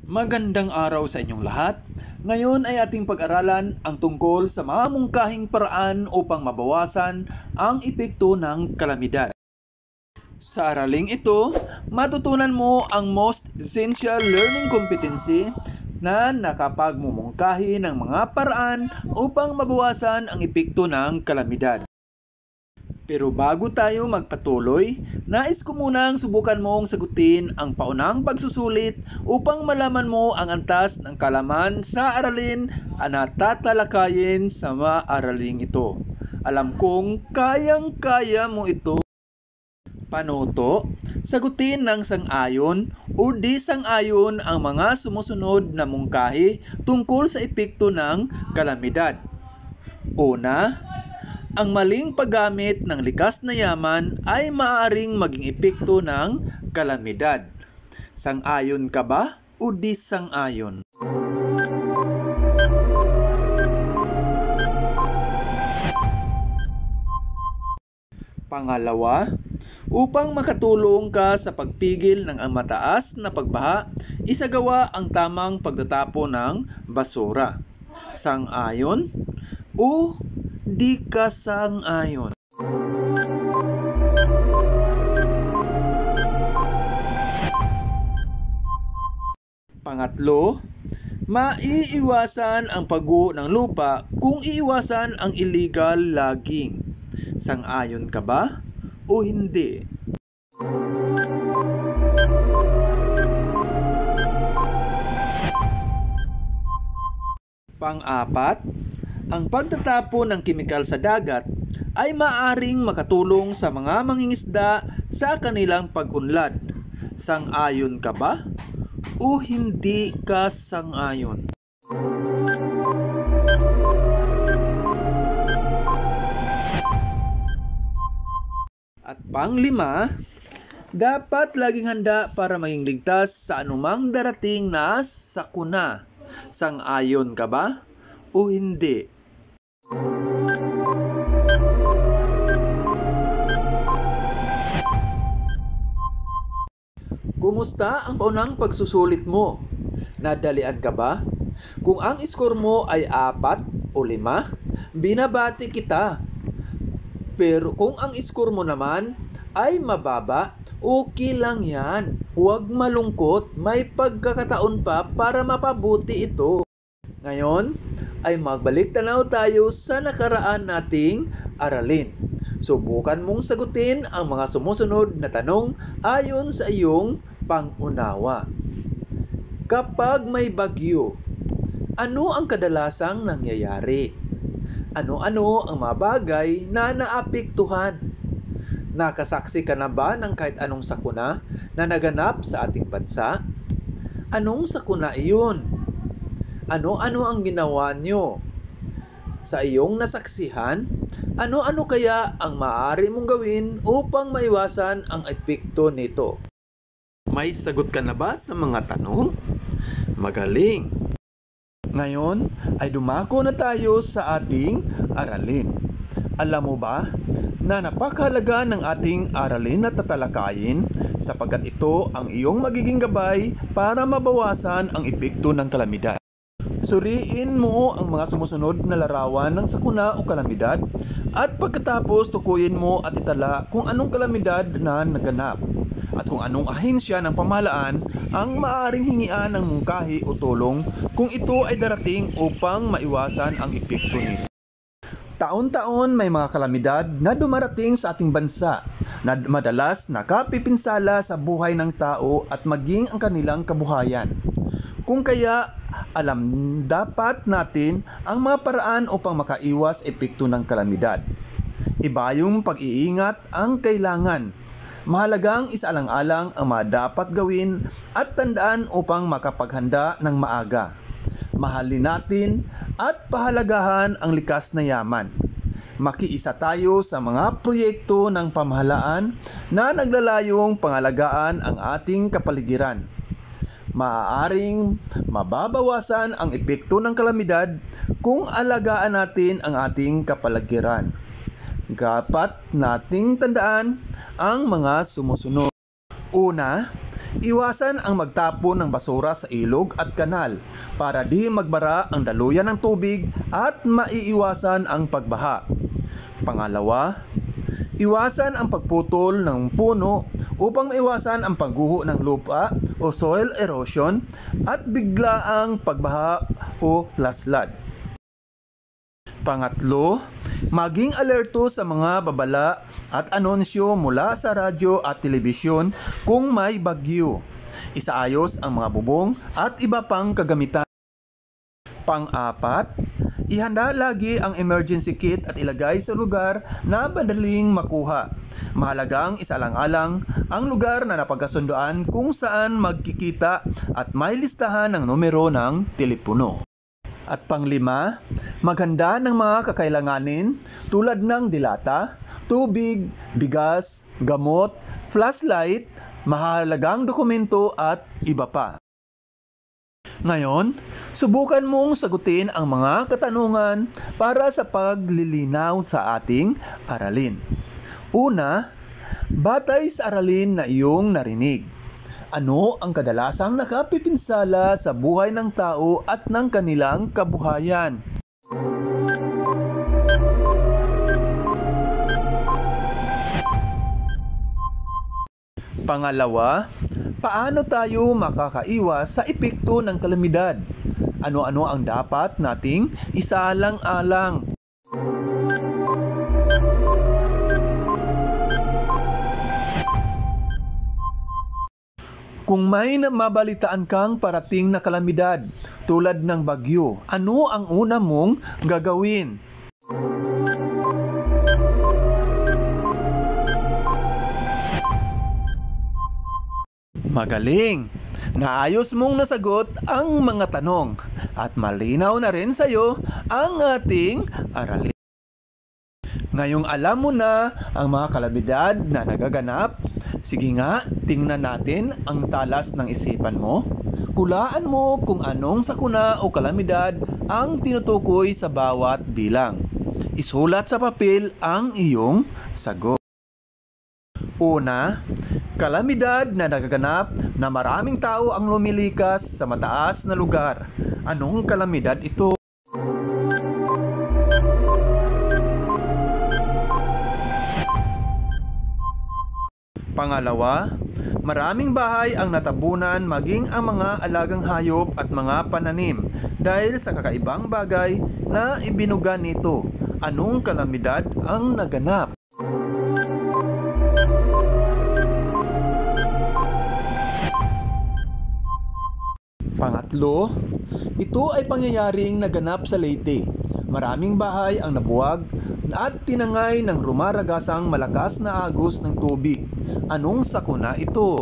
Magandang araw sa inyong lahat. Ngayon ay ating pag-aralan ang tungkol sa mga mungkahing paraan upang mabawasan ang epekto ng kalamidad. Sa araling ito, matutunan mo ang most essential learning competency na nakapagmumungkahi ng mga paraan upang mabawasan ang epekto ng kalamidad. Pero bago tayo magpatuloy, nais ko munang subukan mong sagutin ang paunang pagsusulit upang malaman mo ang antas ng kalaman sa aralin na tatalakayin sa maaraling ito. Alam kong kayang-kaya mo ito. Panoto, sagutin ng sang-ayon o di sang-ayon ang mga sumusunod na mungkahi tungkol sa epekto ng kalamidad. Una, ang maling paggamit ng likas na yaman ay maaaring maging epekto ng kalamidad. Sang-ayon ka ba o di sang-ayon? Pangalawa, upang makatulong ka sa pagpigil ng mataas na pagbaha, isagawa ang tamang pagtatapon ng basura. Sang-ayon o di ka sang-ayon? Pangatlo, maiiwasan ang pagguho ng lupa kung iiwasan ang illegal logging. Sang-ayon ka ba o hindi? Pang-apat, ang pagtatapon ng kemikal sa dagat ay maaaring makatulong sa mga mangingisda sa kanilang pag-unlad. Sang-ayon ka ba o hindi ka sang-ayon? At pang-lima, dapat laging handa para maging ligtas sa anumang darating na sakuna. Sang-ayon ka ba o hindi? Kumusta ang paunang pagsusulit mo? Nadalian ka ba? Kung ang score mo ay 4 o 5, binabati kita. Pero kung ang score mo naman ay mababa, okay lang yan. Huwag malungkot, may pagkakataon pa para mapabuti ito. Ngayon ay magbalik tanaw tayo sa nakaraan nating aralin. Subukan mong sagutin ang mga sumusunod na tanong ayon sa iyong pang-unawa. Kapag may bagyo, ano ang kadalasang nangyayari? Ano-ano ang mga bagay na naapektuhan? Nakasaksi ka na ba ng kahit anong sakuna na naganap sa ating bansa? Anong sakuna iyon? Ano-ano ang ginawa nyo? Sa iyong nasaksihan, ano-ano kaya ang maaari mong gawin upang maiwasan ang epekto nito? May sagot ka na ba sa mga tanong? Magaling! Ngayon ay dumako na tayo sa ating aralin. Alam mo ba na napakahalaga ng ating aralin na tatalakayin sapagkat ito ang iyong magiging gabay para mabawasan ang epekto ng kalamidad. Suriin mo ang mga sumusunod na larawan ng sakuna o kalamidad at pagkatapos tukuyin mo at itala kung anong kalamidad na naganap at kung anong ahensya ng pamahalaan ang maaaring hingian ng mungkahi o tulong kung ito ay darating upang maiwasan ang epekto nito. Taon-taon may mga kalamidad na dumarating sa ating bansa na madalas nakapipinsala sa buhay ng tao at maging ang kanilang kabuhayan. Kung kaya dapat natin ang mga paraan upang makaiwas epekto ng kalamidad. Iba yung pag-iingat ang kailangan. Mahalagang isaalang-alang ang mga dapat gawin at tandaan upang makapaghanda ng maaga. Mahalin natin at pahalagahan ang likas na yaman. Makiisa tayo sa mga proyekto ng pamahalaan na naglalayong pangalagaan ang ating kapaligiran. Maaaring mababawasan ang epekto ng kalamidad kung alagaan natin ang ating kapaligiran. Dapat nating tandaan ang mga sumusunod. Una, Iwasan ang magtapon ng basura sa ilog at kanal para di magbara ang daluyan ng tubig at maiiwasan ang pagbaha. Pangalawa, iwasan ang pagputol ng puno upang maiwasan ang pagguho ng lupa o soil erosion at biglaang pagbaha o laslat. Pangatlo, maging alerto sa mga babala at anunsyo mula sa radyo at telebisyon kung may bagyo. Isaayos ang mga bubong at iba pang kagamitan. Pang-apat, ihanda lagi ang emergency kit at ilagay sa lugar na madaling makuha. Mahalagang isalang-alang ang lugar na napagkasunduan kung saan magkikita at may listahan ng numero ng telepono. At panglima, maghanda ng mga kakailanganin tulad ng dilata, tubig, bigas, gamot, flashlight, mahalagang dokumento at iba pa. Ngayon, subukan mong sagutin ang mga katanungan para sa paglilinaw sa ating aralin. Una, batay sa aralin na iyong narinig. Ano ang kadalasang nakapipinsala sa buhay ng tao at ng kanilang kabuhayan? Pangalawa, paano tayo makakaiwas sa epekto ng kalamidad? Ano-ano ang dapat nating isaalang-alang? Kung may mabalitaan kang parating na kalamidad tulad ng bagyo, ano ang una mong gagawin? Magaling! Naayos mong nasagot ang mga tanong at malinaw na rin sa iyo ang ating aralin. Ngayong alam mo na ang mga kalamidad na nagaganap, sige nga, tingnan natin ang talas ng isipan mo. Hulaan mo kung anong sakuna o kalamidad ang tinutukoy sa bawat bilang. Isulat sa papel ang iyong sagot. Una, kalamidad na nagaganap na maraming tao ang lumilikas sa mataas na lugar. Anong kalamidad ito? Pangalawa, maraming bahay ang natabunan maging ang mga alagang hayop at mga pananim dahil sa kakaibang bagay na ibinuga nito. Anong kalamidad ang naganap? Pangatlo, ito ay pangyayaring naganap sa Leyte. Maraming bahay ang nabuwag at tinangay ng rumaragasang malakas na agos ng tubig. Anong sakuna ito?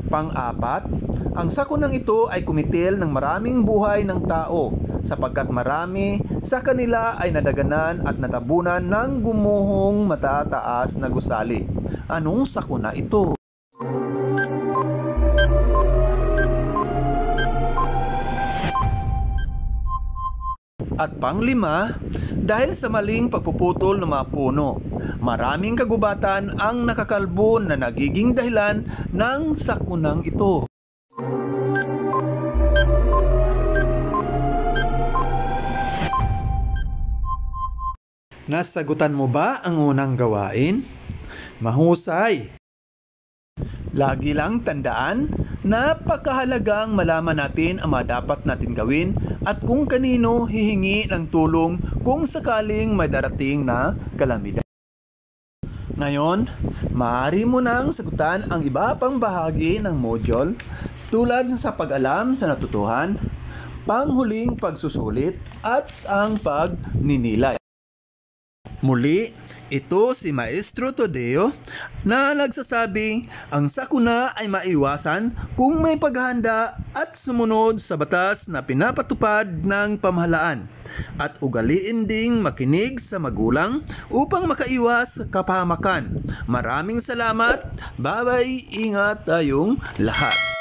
Pang-apat, ang sakunang ito ay kumitil ng maraming buhay ng tao sapagkat marami sa kanila ay nadaganan at natabunan ng gumuhong matataas na gusali. Anong sakuna ito? At panglima, dahil sa maling pagpuputol ng mga puno, maraming kagubatan ang nakakalbo na nagiging dahilan ng sakunang ito. Nasagutan mo ba ang unang gawain? Mahusay! Lagi lang tandaan, napakahalagang malaman natin ang mga dapat natin gawin at kung kanino hihingi ng tulong kung sakaling may darating na kalamidad. Ngayon, maaari mo nang sagutan ang iba pang bahagi ng module tulad sa pag-alam sa natutuhan, panghuling pagsusulit at ang pagninilay. Muli, ito si Maestro Todeo na nagsasabing ang sakuna ay maiwasan kung may paghahanda at sumunod sa batas na pinapatupad ng pamahalaan at ugaliin ding makinig sa magulang upang makaiwas sa kapahamakan. Maraming salamat. Bye-bye. Ingat tayong lahat.